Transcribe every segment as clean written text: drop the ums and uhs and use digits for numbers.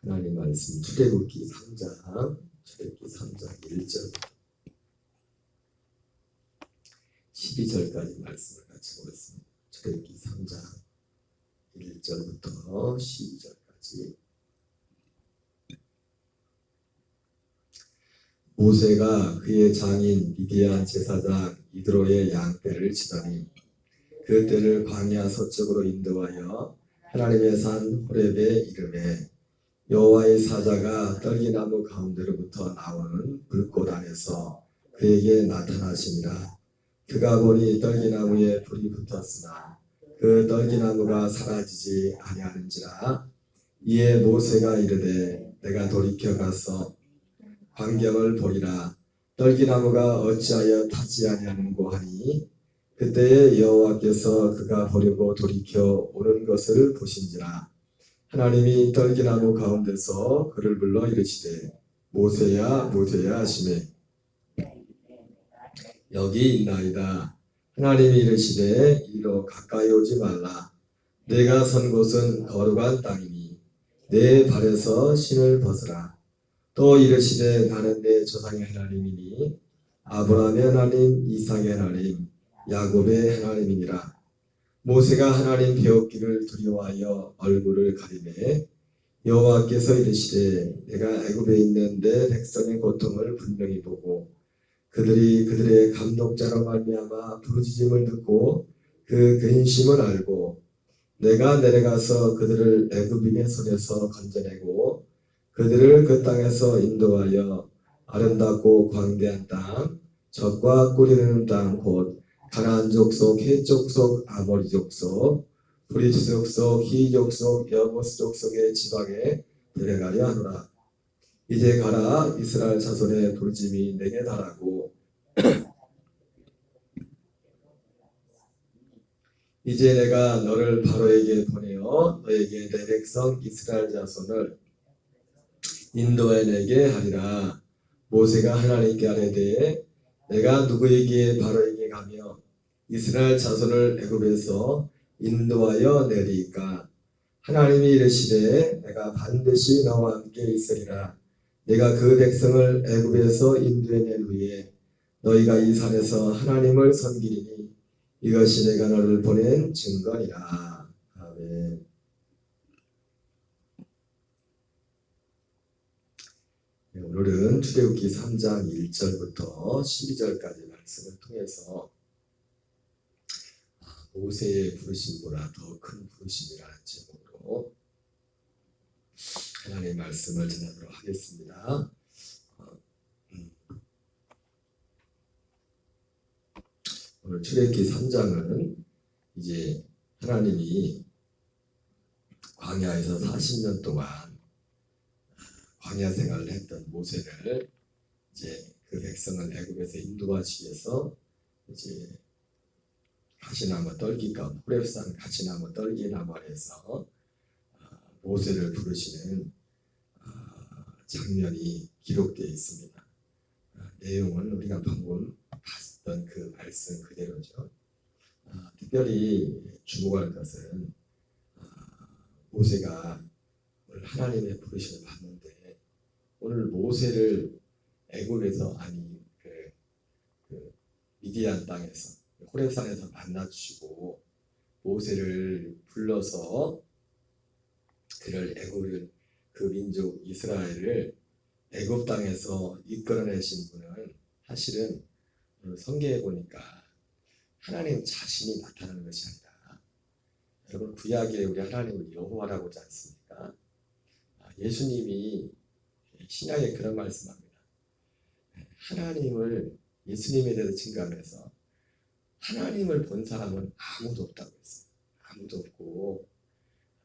하나님 말씀 출애굽기 3장 1절 12절까지 말씀을 같이 보겠습니다. 출애굽기 3장 1절부터 12절까지. 모세가 그의 장인 미디안 제사장 이드로의 양떼를 치더니 그 떼를 광야 서쪽으로 인도하여 하나님의 산 호렙에 이르매 여호와의 사자가 떨기나무 가운데로부터 나오는 불꽃 안에서 그에게 나타나시니라. 그가 보니 떨기나무에 불이 붙었으나 그 떨기나무가 사라지지 아니하는지라. 이에 모세가 이르되 내가 돌이켜 가서 광경을 보리라. 떨기나무가 어찌하여 타지 아니하는고 하니 그때에 여호와께서 그가 보려고 돌이켜 오는 것을 보신지라. 하나님이 떨기나무 가운데서 그를 불러 이르시되 모세야 모세야 하시매 여기 있나이다. 하나님이 이르시되 이리로 가까이 오지 말라. 내가 선 곳은 거룩한 땅이니 내 발에서 신을 벗으라. 또 이르시되 나는 내 조상의 하나님이니 아브라함의 하나님 이삭의 하나님 야곱의 하나님이니라. 모세가 하나님 배웠기를 두려워하여 얼굴을 가리매 여호와께서 이르시되 내가 애굽에 있는 내 백성의 고통을 분명히 보고 그들이 그들의 감독자로 말미암아 부르짖음을 듣고 그 근심을 알고 내가 내려가서 그들을 애굽인의 손에서 건져내고 그들을 그 땅에서 인도하여 아름답고 광대한 땅 젖과 꿀이 흐르는 땅 곧 가나안 족속, 헷 족속, 아모리 족속, 브리스 족속, 히 족속, 여부스 족속의 지방에 데려가려 하노라. 이제 가라. 이스라엘 자손의 부르짐이 내게 달하고 이제 내가 너를 바로에게 보내어 너에게 내 백성 이스라엘 자손을 인도해내게 하리라. 모세가 하나님께 아뢰되 내가 누구에게 바로에게 가며 이스라엘 자손을 애굽에서 인도하여 내리까? 하나님이 이르시되 내가 반드시 너와 함께 있으리라. 내가 그 백성을 애굽에서 인도해낸 후에 너희가 이 산에서 하나님을 섬기리니 이것이 내가 너를 보낸 증거니라. 아멘. 오늘은 출애굽기 3장 1절부터 12절까지 말씀을 통해서 모세의 부르심보다 더 큰 부르심이라는 제목으로 하나님의 말씀을 전하도록 하겠습니다. 오늘 출애굽기 3장은 이제 하나님이 광야에서 40년 동안 광야 생활을 했던 모세를 이제 그 백성을 애굽에서 인도하시기 위해서 이제 가시나무 떨기가 호렙산 가시나무 떨기나무 아래서 모세를 부르시는 장면이 기록되어 있습니다. 내용은 우리가 방금 봤던 그 말씀 그대로죠. 특별히 주목할 것은 모세가 오늘 하나님의 부르심을 받는데 오늘 모세를 애굽에서 아니 그 미디안 땅에서 호렙산에서 만나주시고 모세를 불러서 그를 애굽을 그 민족 이스라엘을 애굽 땅에서 이끌어내신 분은 사실은 성경에 보니까 하나님 자신이 나타나는 것이 아니라 여러분 구약에 우리 하나님을 여호와라고 하지 않습니까? 예수님이 신약에 그런 말씀합니다. 하나님을 예수님에 대해서 증거하면서 하나님을 본 사람은 아무도 없다고 했어요. 아무도 없고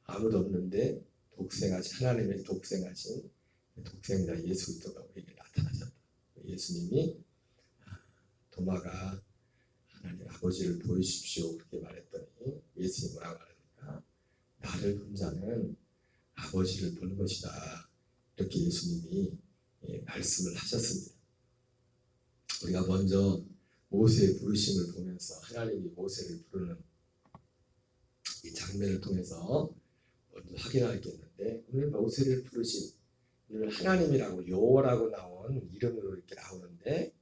아무도 없는데 독생하신 하나님의 독생하신 독생자 예수 그리스도가 우리에게 나타나셨다. 예수님이 도마가 하나님 아버지를 보여주십시오 그렇게 말했더니 예수님이 뭐라고 말합니까? 나를 본 자는 아버지를 보는 것이다. 이렇게 예수님이 말씀을 하셨습니다. 우리가 먼저 모세의 부르심을 보면서 하나님이 모세를 부르는 이 장면을 통해서 먼저 확인하겠는데 오늘 모세를 부르신 오늘 하나님이라고 여호와라고 나온 이름으로 이렇게 나오는데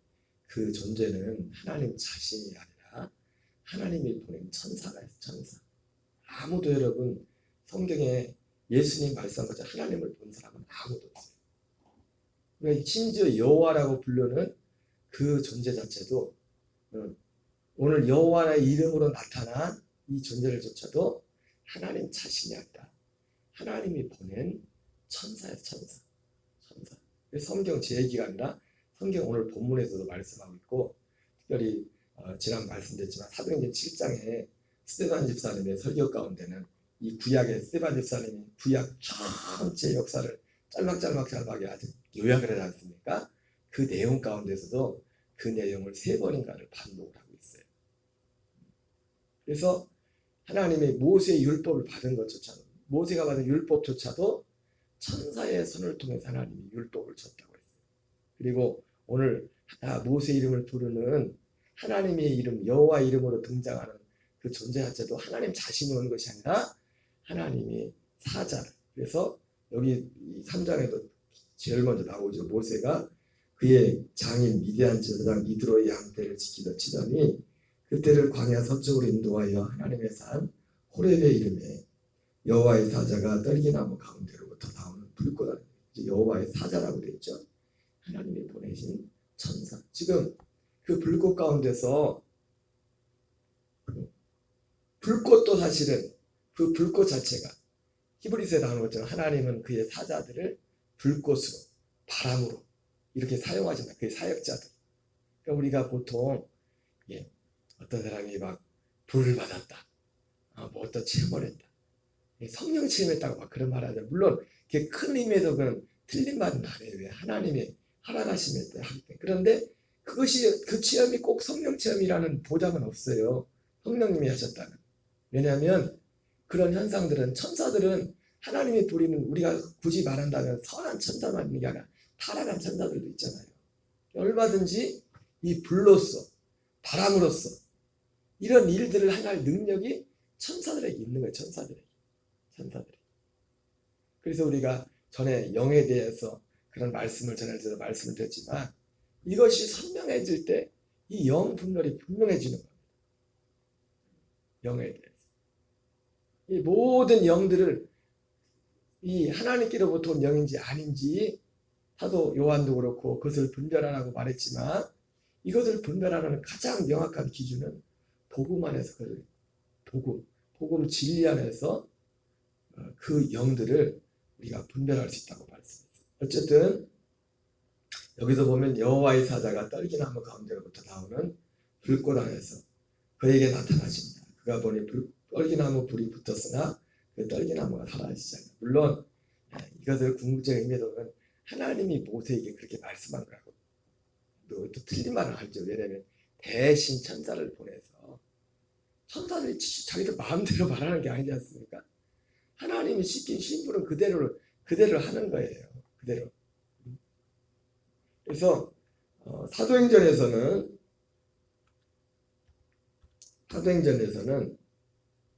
그 존재는 하나님 자신이 아니라 하나님이 보낸 천사가 있어요. 천사. 아무도 여러분 성경에 예수님 말씀한 것처럼 하나님을 본 사람은 아무도 없어요. 그러니까 심지어 여호와라고 부르는 그 존재 자체도 오늘 여호와의 이름으로 나타난 이 존재를조차도 하나님 자신이 아니라 하나님이 보낸 천사예요. 천사. 성경 제 얘기가 아니라 성경 오늘 본문에서도 말씀하고 있고 특별히 지난 말씀드렸지만 사도행전 7장에 스데반 집사님의 설교 가운데는 이 구약의 스데반 집사님이 구약 전체 역사를 짤막짤막하게 아주 요약을 하지 않습니까? 그 내용 가운데서도 그 내용을 3번인가를 반복을 하고 있어요. 그래서 하나님의 모세의 율법을 받은 것조차도 모세가 받은 율법조차도 천사의 손을 통해서 하나님이 율법을 줬다고 했어요. 그리고 오늘 모세 이름을 부르는 하나님의 이름 여호와 이름으로 등장하는 그 존재 자체도 하나님 자신이 오는 것이 아니라 하나님이 사자. 그래서 여기 3장에도 제일 먼저 나오죠. 모세가 그의 장인 미디안 제사장 이드로의 양떼를 치더니 그때를 광야 서쪽으로 인도하여 하나님의 산 호렙의 이름에 여호와의 사자가 떨기나무 가운데로부터 나오는 불꽃 여호와의 사자라고 되어 있죠. 하나님이 보내신 천사. 지금 그 불꽃 가운데서 불꽃도 사실은 그 불꽃 자체가 히브리서에 나오는 것처럼 하나님은 그의 사자들을 불꽃으로 바람으로 이렇게 사용하신다. 그의 사역자들. 그러니까 우리가 보통 어떤 사람이 막 불을 받았다. 뭐 어떤 체험을 했다. 성령 체험했다고 막 그런 말 하죠. 물론 그게 큰 의미에서 그건 틀린 말은 아니에요. 왜 하나님의 허락하심에 하기 때문에. 그런데 그것이 그 체험이 꼭 성령 체험이라는 보장은 없어요. 성령님이 하셨다는. 왜냐하면 그런 현상들은 천사들은 하나님이 부리는 우리가 굳이 말한다면 선한 천사만 있는 게 아니라 타락한 천사들도 있잖아요. 얼마든지 이 불로서 바람으로써 이런 일들을 할 능력이 천사들에게 있는 거예요. 천사들에게. 그래서 우리가 전에 영에 대해서 그런 말씀을 전해서 말씀을 드렸지만 이것이 선명해질 때 이 영 분별이 분명해지는 겁니다. 영에 대해서. 이 모든 영들을 이 하나님께로부터 온 영인지 아닌지 사도 요한도 그렇고 그것을 분별하라고 말했지만 이것을 분별하는 가장 명확한 기준은 복음 안에서 복음 진리 안에서 그 영들을 우리가 분별할 수 있다고 말씀했어요. 어쨌든 여기서 보면 여호와의 사자가 떨기나무 가운데로부터 나오는 불꽃 안에서 그에게 나타나십니다. 그가 보니 떨기나무 불이 붙었으나 그 떨기나무가 사라지지 않아요. 물론 이것을 궁극적인 의미로 보면 하나님이 모세에게 그렇게 말씀한 거라고 또 틀린 말을 하죠. 왜냐하면 대신 천사를 보내서 천사들이 자기들 마음대로 말하는 게 아니지 않습니까? 하나님이 시킨 신분은 그대로 하는 거예요. 그대로. 그래서 사도행전에서는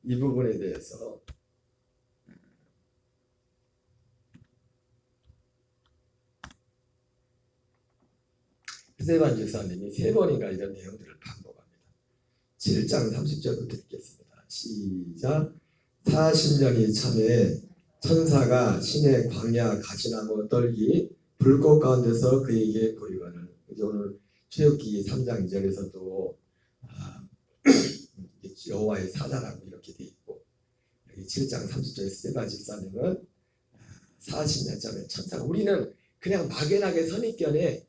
이 부분에 대해서 스데반 집사님이 3번인가 이런 내용들을 반복합니다. 7장 30절부터 읽겠습니다. 시작. 40년이 참에 천사가 신의 광야 가시나무 떨기 불꽃 가운데서 그에게 보이거늘. 오늘 출애굽기 3장 2절에서도 여호와의 사자라고 이렇게 돼 있고 여기 7장 30절에 스데반 집사님은 40년 참에 천사가 우리는 그냥 막연하게 선입견에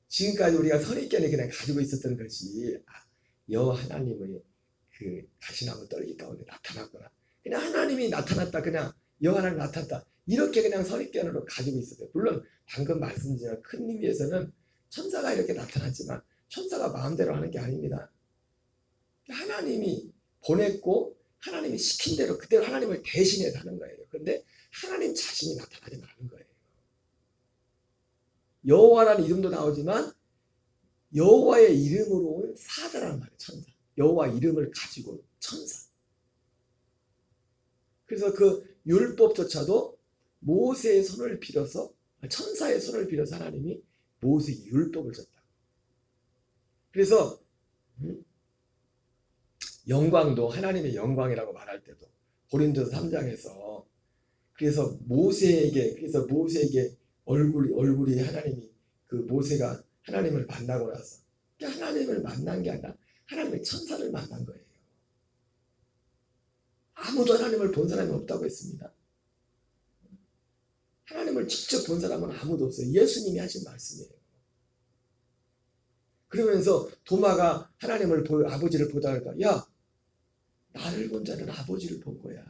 지금까지 우리가 선입견에 그냥 가지고 있었던 것이 여호와 하나님의 그 가시나무 떨기 가운데 나타났구나. 그냥 하나님이 나타났다. 그냥 여호와 하나님 나타났다. 이렇게 그냥 선입견으로 가지고 있었어요. 물론 방금 말씀드린 큰 의미에서는 천사가 이렇게 나타났지만 천사가 마음대로 하는 게 아닙니다. 하나님이 보냈고 하나님이 시킨 대로 그대로 하나님을 대신해서 하는 거예요. 그런데 하나님 자신이 나타나지 않는 거예요. 여호와라는 이름도 나오지만 여호와의 이름으로 온 사자라는 말이에요. 천사. 여호와 이름을 가지고 온 천사. 그래서 그 율법조차도 모세의 손을 빌어서, 천사의 손을 빌어서 하나님이 모세에게 율법을 줬다. 그래서 영광도 하나님의 영광이라고 말할 때도 고린도서 3장에서 그래서 모세에게 얼굴이 하나님이 그 모세가 하나님을 만나고 나서 하나님을 만난 게 아니라 하나님의 천사를 만난 거예요. 아무도 하나님을 본 사람이 없다고 했습니다. 하나님을 직접 본 사람은 아무도 없어요. 예수님이 하신 말씀이에요. 그러면서 도마가 하나님을 아버지를 보다가 야, 나를 본 자는 아버지를 본 거야.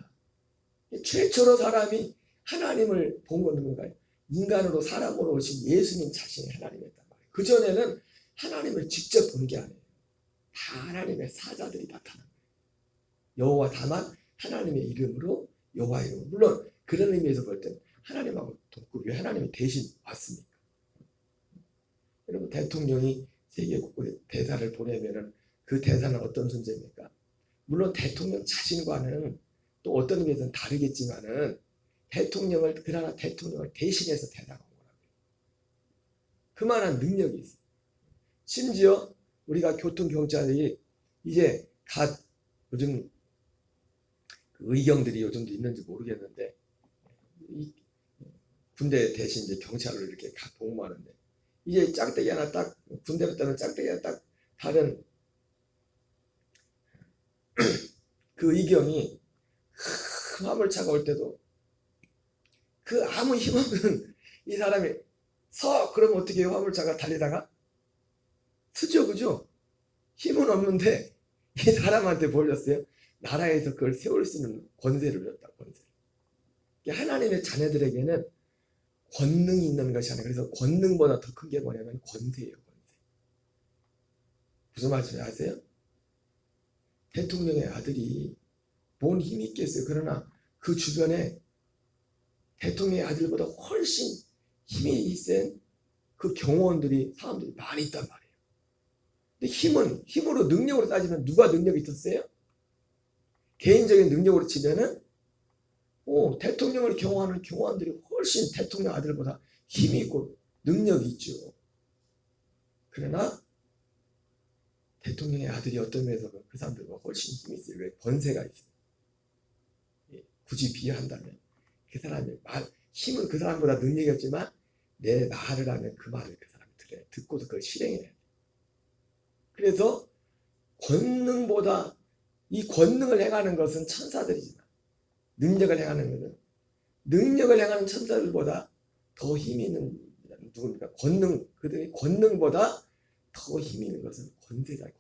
최초로 사람이 하나님을 본 건 누군가요? 인간으로 사람으로 오신 예수님 자신이 하나님이었단 말이에요. 그전에는 하나님을 직접 본 게 아니에요. 다 하나님의 사자들이 나타난 거예요. 여호와 다만 하나님의 이름으로 여호와 이름으로. 물론 그런 의미에서 볼 때는 하나님하고 돕고 왜 하나님이 대신 왔습니까? 여러분 대통령이 세계 곳곳에 대사를 보내면은 그 대사는 어떤 존재입니까? 물론 대통령 자신과는 또 어떤 의미에서는 다르겠지만은 그러나 대통령을 대신해서 대사가 온 거라고요. 그만한 능력이 있어요. 심지어 우리가 교통경찰이 이제 요즘 의경들이 요즘도 있는지 모르겠는데 군대 대신 이제 경찰을 이렇게 복무하는데 이제 짝대기 하나 딱 군대로 따는 짝대기 하나 딱 다른 그 의경이 큰 화물차가 올 때도 그 아무 힘없는 이 사람이 그러면 어떻게 해요? 화물차가 달리다가 서죠, 그죠? 힘은 없는데 이 사람한테 몰렸어요. 나라에서 그걸 세울 수 있는 권세를 줬다. 권세. 하나님의 자녀들에게는 권능이 있는 것이 아니라 그래서 권능보다 더 큰 게 뭐냐면 권세예요. 권세. 무슨 말씀인지 아세요? 대통령의 아들이 뭔 힘이 있겠어요. 그러나 그 주변에 대통령의 아들보다 훨씬 힘이 센 그 경호원들이 사람들이 많이 있단 말이에요. 근데 힘으로 능력으로 따지면 누가 능력이 있었어요? 개인적인 능력으로 치면은 대통령을 경호하는 경호원들이 훨씬 대통령 아들보다 힘이 있고 능력이 있죠. 그러나 대통령의 아들이 어떤 면에서 그 사람들보다 훨씬 힘이 있어요. 왜? 권세가 있어요. 굳이 비유한다면 그 사람의 힘은 그 사람보다 능력이 없지만 내 말을 하면 그 말을 그 사람이 들어요. 듣고도 그걸 실행해야 돼요. 그래서 권능보다 이 권능을 행하는 것은 천사들이지만 능력을 행하는 천사들보다 더 힘이 있는 누굽니까? 그들이 권능보다 더 힘이 있는 것은 권세자들의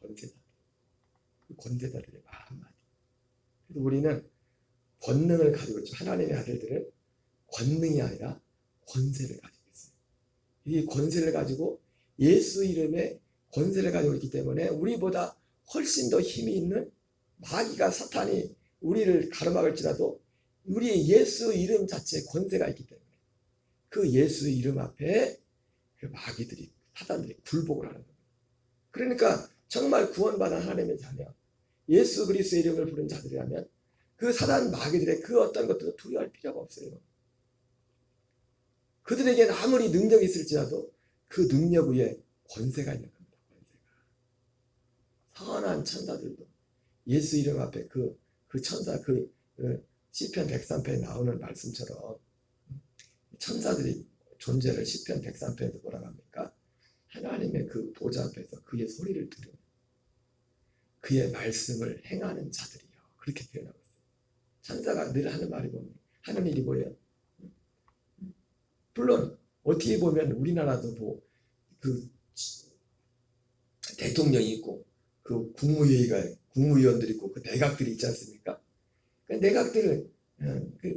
말 한마디. 그래서 우리는 권능을 가지고 있죠. 하나님의 아들들은 권능이 아니라 권세를 가지고 있어요. 이 권세를 가지고 예수 이름의 권세를 가지고 있기 때문에 우리보다 훨씬 더 힘이 있는 마귀가 사탄이 우리를 가로막을지라도 우리의 예수 이름 자체에 권세가 있기 때문에 그 예수 이름 앞에 그 마귀들이 사탄들이 굴복을 하는 겁니다. 그러니까 정말 구원받은 하나님의 자녀 예수 그리스도의 이름을 부른 자들이라면 그 사단 마귀들의 그 어떤 것들도 두려워할 필요가 없어요. 그들에게는 아무리 능력이 있을지라도 그 능력 위에 권세가 있는 겁니다. 선한 천사들도 예수 이름 앞에 그 천사 시편 103편에 나오는 말씀처럼 천사들이 존재를 시편 103편에서 뭐라고 합니까? 하나님의 그 보좌 앞에서 그의 소리를 들으며 그의 말씀을 행하는 자들이요. 그렇게 표현하고 있어요. 천사가 늘 하는 말이 하는 일이 뭐예요? 물론 어떻게 보면 우리나라도 그 대통령이 있고 그 국무위원들이 있고 그 내각들이 있지 않습니까? 그 내각들을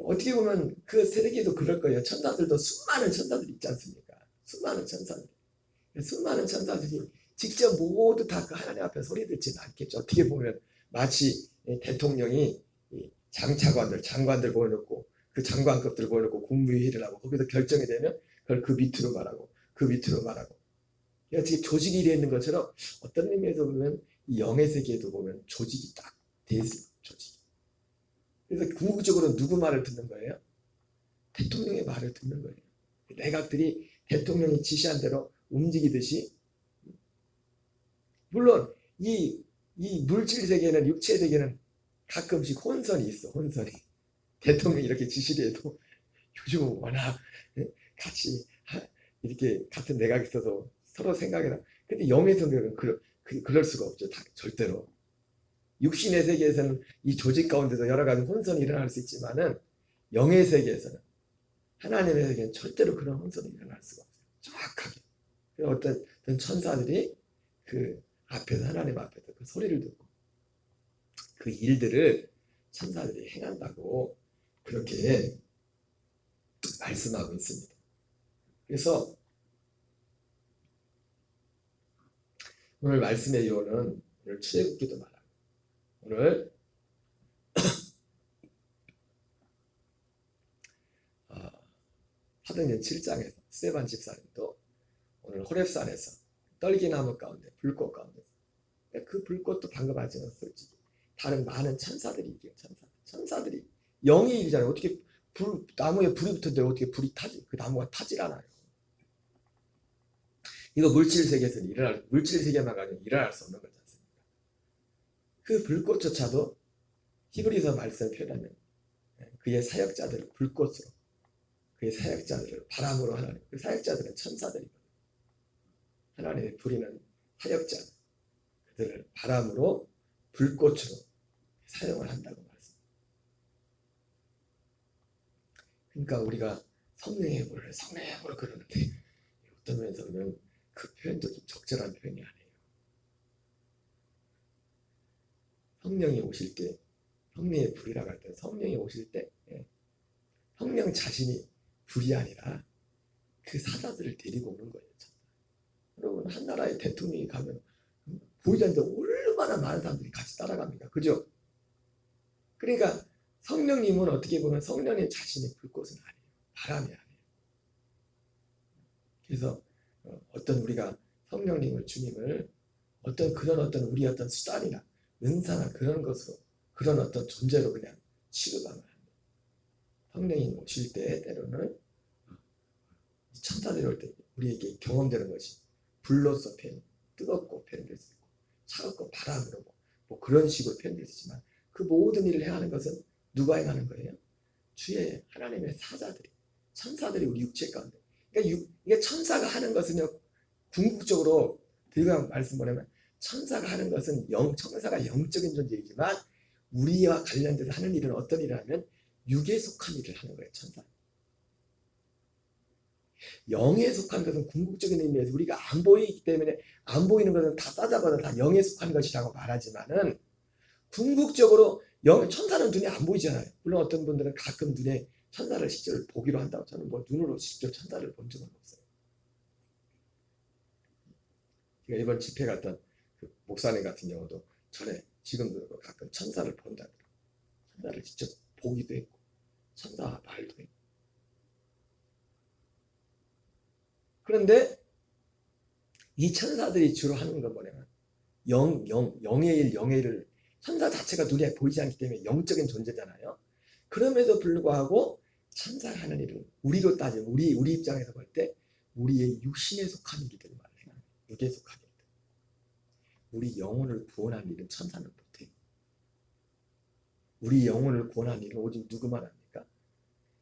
어떻게 보면 그 세계도 그럴 거예요. 천사들도 수많은 천사들이 있지 않습니까? 수많은 천사들이 직접 모두 다 그 하나님 앞에 소리 듣지는 않겠죠. 어떻게 보면 마치 대통령이 장관들 보여놓고 그 장관급들 보여놓고 국무회의를 하고 거기서 결정이 되면 그걸 그 밑으로 말하고 지금 조직이 이래 있는 것처럼 어떤 의미에서 보면 이 영의 세계에도 보면 조직이 딱 돼 있어요. 조직이. 그래서 궁극적으로 누구 말을 듣는 거예요? 대통령의 말을 듣는 거예요. 내각들이 대통령이 지시한 대로 움직이듯이, 물론 이 물질 세계는, 육체 세계는 가끔씩 혼선이 있어. 혼선이. 대통령이 이렇게 지시를 해도 요즘은 워낙 같이 이렇게 같은 내각이 있어서 서로 생각이 나. 근데 영의 세계는 그럴 수가 없죠. 절대로. 육신의 세계에서는 이 조직 가운데서 여러 가지 혼선이 일어날 수 있지만은, 영의 세계에서는, 하나님의 세계는 절대로 그런 혼선이 일어날 수가 없어요. 정확하게. 어떤 천사들이 그 앞에서, 하나님 앞에서 그 소리를 듣고 그 일들을 천사들이 행한다고 그렇게 말씀하고 있습니다. 그래서 오늘 말씀의 요원은 오늘 출애굽기도 말하고, 오늘 사도행전 7장에서 스데반 집사님도 오늘 호렙산에서 떨기나무 가운데, 불꽃 가운데, 그 불꽃도 방금 하지만 솔직히 다른 많은 천사들이 이겨요. 천사들이 영의 일이잖아요. 어떻게 나무에 불이 붙었는데 어떻게 불이 타지? 그 나무가 타질 않아요. 이거 물질 세계에서는 물질 세계만 가지고 일어날 수 없는 거지 않습니까? 그 불꽃조차도 히브리서 말씀 표현하면 그의 사역자들을 불꽃으로, 그의 사역자들을 바람으로 하나님, 그 사역자들은 천사들이거든요. 하나님의 부리는 사역자, 그들을 바람으로, 불꽃으로 사용을 한다고 말씀합니다. 그러니까 우리가 성령의 불을 그러는데, 어떤 면에서 보면 그 표현도 좀 적절한 표현이 아니에요. 성령이 오실 때, 성령의 불이라고 할 때, 성령이 오실 때 성령 자신이 불이 아니라 그 사자들을 데리고 오는 거예요. 여러분, 한 나라의 대통령이 가면 보이지 않는데 얼마나 많은 사람들이 같이 따라갑니까? 그죠? 그러니까 성령님은 어떻게 보면 성령님 자신의 불꽃은 아니에요. 바람이 아니에요. 그래서 어떤 우리가 성령님을, 주님을 그런 우리 수단이나 은사나 그런 것으로, 그런 존재로 그냥 취급하면 안 돼요. 성령이 오실 때 때로는 천사들이 올 때 우리에게 경험되는 것이 불로서 뜨겁고 표현될 수 있고, 차갑고 바람으로 뭐 그런 식으로 표현될 수 있지만, 그 모든 일을 행하는 것은 누가 행하는 거예요? 주의 하나님의 사자들이, 천사들이 우리 육체 가운데. 그러니까 이게 천사가 하는 것은요, 궁극적으로 드리고 말씀 보내면, 천사가 하는 것은 천사가 영적인 존재이지만 우리와 관련돼서 하는 일은 어떤 일을 하면 육에 속한 일을 하는 거예요. 천사. 영에 속한 것은 궁극적인 의미에서 우리가 안 보이기 때문에, 안 보이는 것은 다 싸잡아서 다 영에 속한 것이라고 말하지만은, 궁극적으로 천사는 눈에 안 보이잖아요. 물론 어떤 분들은 가끔 눈에 천사를 직접 보기로 한다고, 저는 뭐 눈으로 직접 천사를 본 적은 없어요. 제가 이번 집회 갔던 그 목사님 같은 경우도 전에, 지금도 가끔 천사를 본다고, 천사를 직접 보기도 했고, 천사 말도 했고. 그런데 이 천사들이 주로 하는 건 뭐냐면 영의 일을, 천사 자체가 눈에 보이지 않기 때문에 영적인 존재잖아요. 그럼에도 불구하고 천사가 하는 일은, 우리로 따지면 우리 입장에서 볼 때 우리의 육신에 속한 일들을 말해요. 육에 속한 일들. 우리 영혼을 구원하는 일은 천사는 못해요. 우리 영혼을 구원하는 일은 오직 누구만 합니까?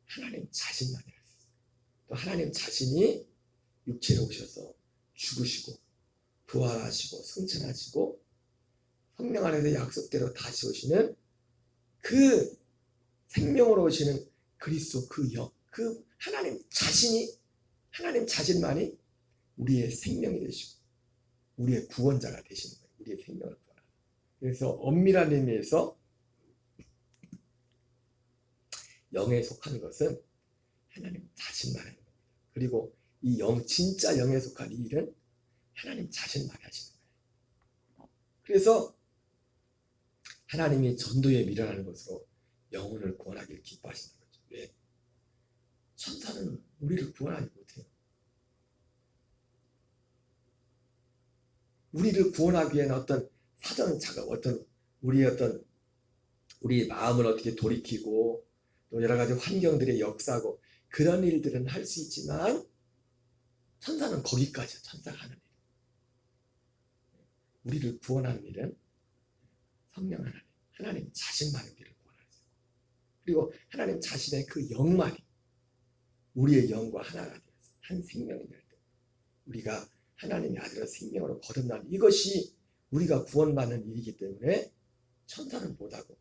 하나님 자신만 해요. 또 하나님 자신이 육체로 오셔서 죽으시고 부활하시고 승천하시고 성령 안에서 약속대로 다시 오시는 그 생명으로 오시는 그리스도, 그 하나님 자신만이 우리의 생명이 되시고 우리의 구원자가 되시는 거예요. 우리의 생명을 구원하는. 그래서 엄밀한 의미에서 영에 속한 것은 하나님 자신만 하는 겁니다. 그리고 이 진짜 영에 속한 이 일은 하나님 자신만이 하시는 거예요. 그래서 하나님이 전도에 밀어나는 것으로 영혼을 구원하기를 기뻐하시는 거죠. 왜? 천사는 우리를 구원하지 못해요. 우리를 구원하기 위한 어떤 사전 작업, 우리의 우리 마음을 어떻게 돌이키고 또 여러 가지 환경들의 역사고 그런 일들은 할 수 있지만 천사는 거기까지야. 천사가 하는 일. 우리를 구원하는 일은 성령 하나님 자신만이 우리를 구원할 수 있고 그리고 하나님 자신의 그 영만이 우리의 영과 하나가 되어서 한 생명이 될 때 우리가 하나님의 아들의 생명으로 거듭나는 이것이 우리가 구원받는 일이기 때문에 천사는 못하고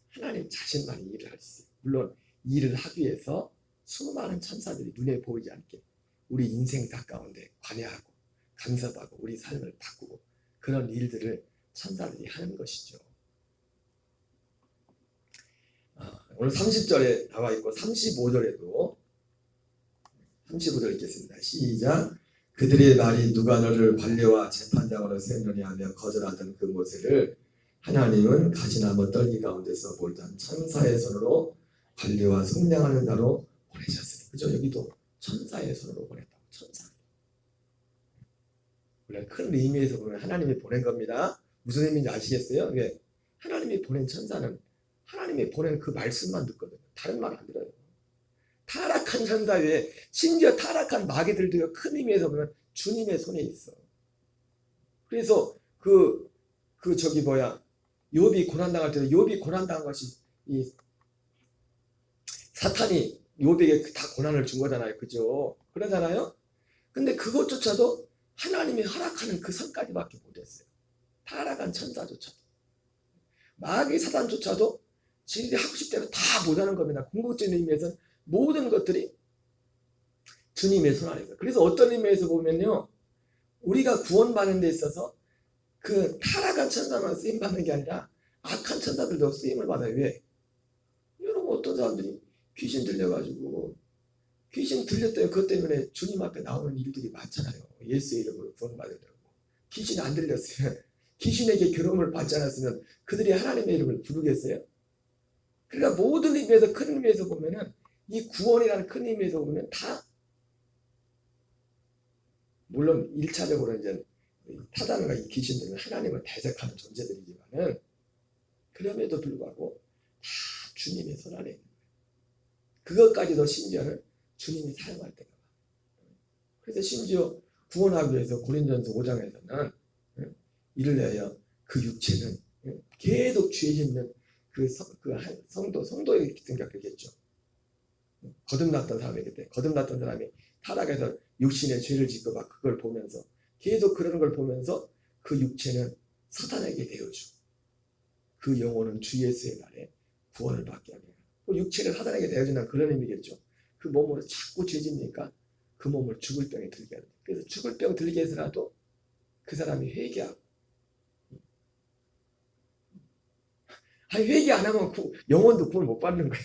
하나님 자신만이 일을 할 수 있어요. 물론 이 일을 하기 위해서 수많은 천사들이 눈에 보이지 않게 우리 인생사 가운데 관여하고 간섭하고 우리 삶을 바꾸고 그런 일들을 천사들이 하는 것이죠. 오늘 30절에 나와 있고 35절에도 35절 읽겠습니다. 시작. 그들의 말이 누가 너를 관리와 재판장으로 세우느냐 하며 거절하던 그 모세를 하나님은 가시나무 떨기 가운데서 보이던 천사의 손으로 관리와 속량하는 자로 보내셨으니 그죠? 여기도 천사의 손으로 보냈다고. 천사. 물론 큰 의미에서 보면 하나님이 보낸 겁니다. 무슨 의미인지 아시겠어요? 왜? 하나님이 보낸 천사는 하나님이 보낸 그 말씀만 듣거든요. 다른 말 안 들어요. 타락한 천사 외에 심지어 타락한 마귀들도 큰 의미에서 보면 주님의 손에 있어. 그래서 욥이 고난당할 때도 욥이 고난당한 것이 이 사탄이 욥에게 다 고난을 준 거잖아요. 그죠? 그러잖아요? 근데 그것조차도 하나님이 허락하는 그 선까지밖에 못했어요. 타락한 천사조차도. 마귀 사단조차도 지들이 하고 싶대로 다 못하는 겁니다. 궁극적인 의미에서는 모든 것들이 주님의 손 안에서. 그래서 어떤 의미에서 보면요. 우리가 구원받는 데 있어서 그 타락한 천사만 쓰임받는 게 아니라 악한 천사들도 쓰임을 받아요. 왜? 여러분 어떤 사람들이 귀신 들려가지고 귀신 들렸대요. 그것 때문에 주님 앞에 나오는 일들이 많잖아요. 예수의 이름으로 구원받으려고. 귀신 안 들렸으면 귀신에게 괴로움을 받지 않았으면 그들이 하나님의 이름을 부르겠어요? 그러니까 모든 의미에서 큰 의미에서 보면은 이 구원이라는 큰 의미에서 보면 다 물론 1차적으로 이제 사단과 이 귀신들은 하나님을 대적하는 존재들이지만은 그럼에도 불구하고 다 주님의 손 안에 있는 거예요. 그것까지도 심지어는 주님이 사용할 때가 많아요. 그래서 심지어 구원하기 위해서 고린도전서 5장에서는 이를 내어 그 육체는 계속 죄 짓는 성도의 생각이겠죠. 거듭났던 사람이기 거듭났던 사람이 타락해서 육신의 죄를 짓고 막 그걸 보면서 계속 그러는 걸 보면서 그 육체는 사탄에게 내어주고 그 영혼은 주 예수의 날에 구원을 받게 하며 그 육체를 사탄에게 내어준다는 그런 의미겠죠. 그 몸으로 자꾸 죄 짓니까 그 몸을 죽을 병에 들게 하는. 그래서 죽을 병 들게 해서라도 그 사람이 회개하고 회개 안 하면 영혼도 구원 못 받는 거예요.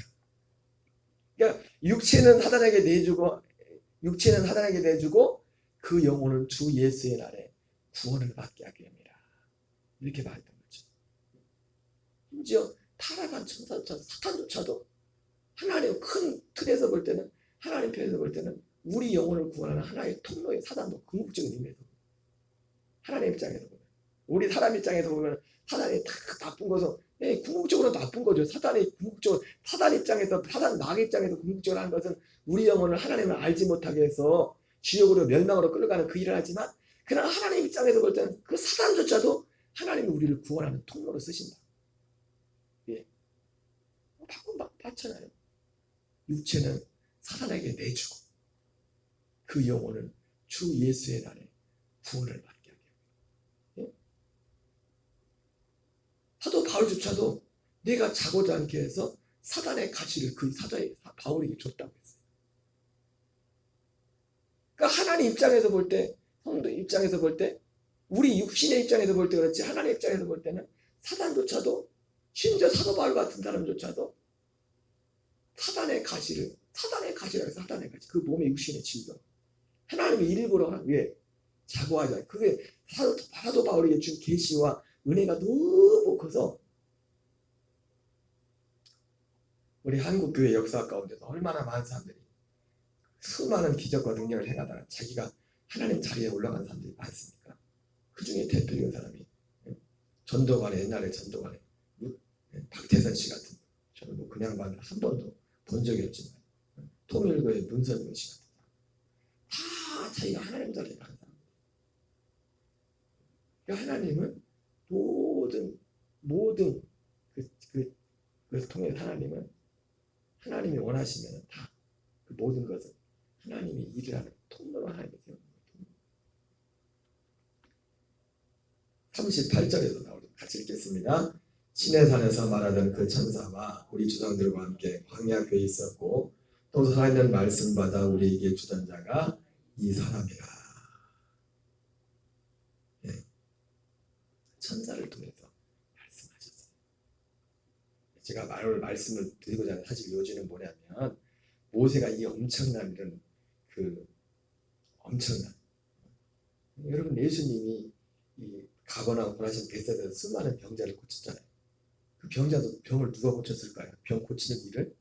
그러니까 육체는 사단에게 내주고 그 영혼은 주 예수의 날에 구원을 받게 하게 합니다. 이렇게 말했던 거죠. 심지어 타락한 천사조차도 사탄조차도 하나님 큰 틀에서 볼 때는 하나님 편에서 볼 때는 우리 영혼을 구원하는 하나의 통로의 사단도 궁극적인 의미에서 하나님 입장에서 보면 우리 사람 입장에서 보면 사단이 다 나쁜 것은 궁극적으로 나쁜 거죠. 사단 입장에서 마귀 입장에서 궁극적으로 하는 것은 우리 영혼을 하나님을 알지 못하게 해서 지옥으로 멸망으로 끌어가는 그 일을 하지만 그러나 하나님 입장에서 볼 때는 그 사단조차도 하나님이 우리를 구원하는 통로로 쓰신다. 예. 받잖아요. 육체는 사단에게 내주고 그 영혼은 주 예수의 날에 구원을 받게 하게 합니다. 예? 사도 바울조차도 내가 자고자 않게 해서 사단의 가시를 그 바울에게 줬다고 했어요. 그러니까 하나님 입장에서 볼 때, 성도 입장에서 볼 때, 우리 육신의 입장에서 볼 때 그렇지 하나님 입장에서 볼 때는 사단조차도 심지어 사도 바울 같은 사람조차도 사단의 가시라고 해서 사단의 가시 그 몸의 육신의 질병 하나님이 일부러 하나 왜 자고하자 그게 사도 바울에게 준 계시와 은혜가 너무 커서 우리 한국 교회 역사 가운데서 얼마나 많은 사람들이 수많은 기적과 능력을 행하다가 자기가 하나님 자리에 올라간 사람들이 많습니까? 그 중에 대표적인 사람이 전도관에 옛날에 전도관에 박태선 씨 같은 분. 저는 뭐 그냥 한 번도 본 적이 없지만 통일교의 문선영 씨 같은 다 자기가 하나님 자리에 가는 사람. 그러니까 하나님은 모든 그걸 통해 하나님이 원하시면 다 그 모든 것을 하나님이 일을 하는 통로로 하나님이 세우는 거예요. 38절에도 나오죠. 같이 읽겠습니다. 시내산에서 말하던 그 천사와 우리 조상들과 함께 광야교에 있었고 또 살아있는 말씀 받아 우리에게 주던 자가 이 사람이라. 네. 천사를 통해서 말씀하셨어요. 제가 말씀을 드리고자 하는 사실 요지는 뭐냐면 모세가 이 엄청난 여러분 예수님이 이 가버나움 고라신 벳사다에서 수많은 병자를 고쳤잖아요. 그 병자도 병을 누가 고쳤을까요? 병 고치는 일을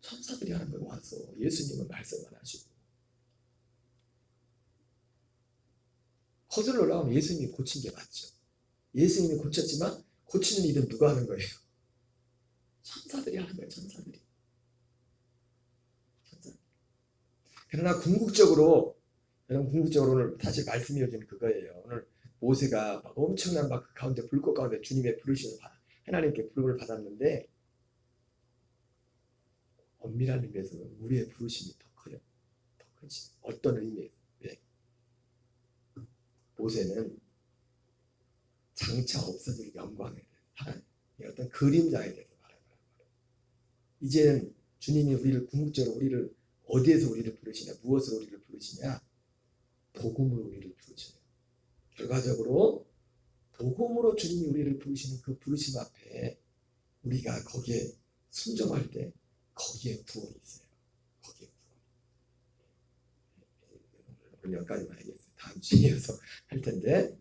천사들이 하는 거예요. 와서 예수님은 말씀만 하시고 거슬러 올라오면 예수님이 고친 게 맞죠. 예수님이 고쳤지만 고치는 일은 누가 하는 거예요? 천사들이 하는 거예요. 천사들이. 그러나 궁극적으로 오늘 사실 말씀이 요즘 그거예요. 오늘 모세가 막 엄청난 그 가운데 불꽃 가운데 주님의 부르심을 하나님께 부름을 받았는데 엄밀한 의미에서는 우리의 부르심이 더 커요. 더 크지. 어떤 의미에서? 왜? 모세는 장차 없어질 영광에 대해서 어떤 그림자에 대해서 말하는 거예요. 이제는 주님이 우리를 궁극적으로 어디에서 우리를 부르시냐? 무엇으로 우리를 부르시냐? 복음으로 우리를 부르셔요. 결과적으로 복음으로 주님이 우리를 부르시는 그 부르심 앞에 우리가 거기에 순종할 때 거기에 구원이 있어요. 거기에 구원. 오늘 여기까지만 하겠어요. 다음 주에 이어서 할 텐데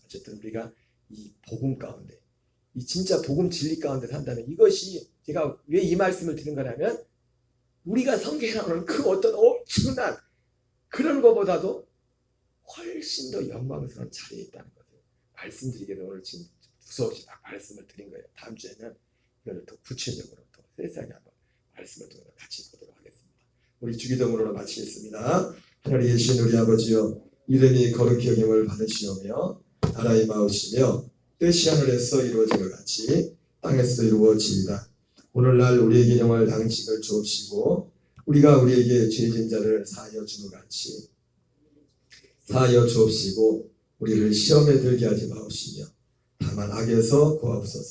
어쨌든 우리가 이 복음 가운데 이 진짜 복음 진리 가운데 산다는 이것이 제가 왜 이 말씀을 드린 거냐면 우리가 성경에 나오는 그 어떤 엄청난 그런 것보다도 훨씬 더 영광스러운 자리에 있다는 것을 말씀드리게 되면 오늘 지금 두서없이 막 말씀을 드린 거예요. 다음 주에는 이걸 더 구체적으로 더 세세하게 한번 말씀을 통해서 같이 보도록 하겠습니다. 우리 주기도문으로 마치겠습니다. 하늘에 계신 우리 아버지여 이름이 거룩히 여김을 받으시오며 나라의 마으시며 뜻이 하늘에서 이루어진 것 같이 땅에서 이루어지이다. 오늘날 우리에게 영원할 양식을 주옵시고 우리가 우리에게 죄진 자를 사하여 주는 같이 사하여 주옵시고 우리를 시험에 들게 하지 마옵시며 다만 악에서 구하옵소서.